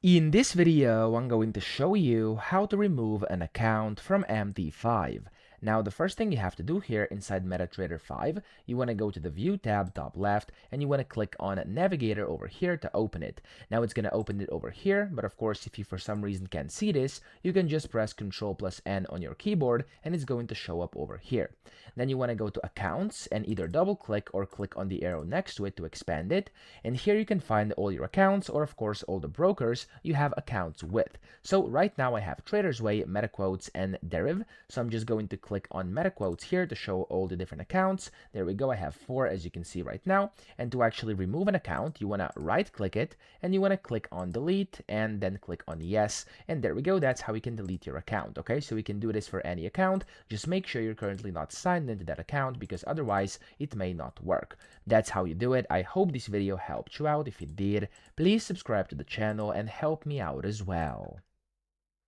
In this video, I'm going to show you how to remove an account from MT5. Now, the first thing you have to do here inside MetaTrader 5, you want to go to the View tab top left, and you want to click on Navigator over here to open it. Now, it's going to open it over here, but of course, if you for some reason can't see this, you can just press Ctrl+N on your keyboard, and it's going to show up over here. Then you want to go to Accounts, and either double-click or click on the arrow next to it to expand it. And here you can find all your accounts, or of course, all the brokers you have accounts with. So right now I have Traders Way, MetaQuotes, and Deriv. So I'm just going to click on MetaQuotes here to show all the different accounts. There we go. I have 4 as you can see right now. And to actually remove an account, you want to right click it and you want to click on delete and then click on yes. And there we go. That's how you can delete your account. Okay, so we can do this for any account. Just make sure you're currently not signed into that account because otherwise it may not work. That's how you do it. I hope this video helped you out. If it did, please subscribe to the channel and help me out as well.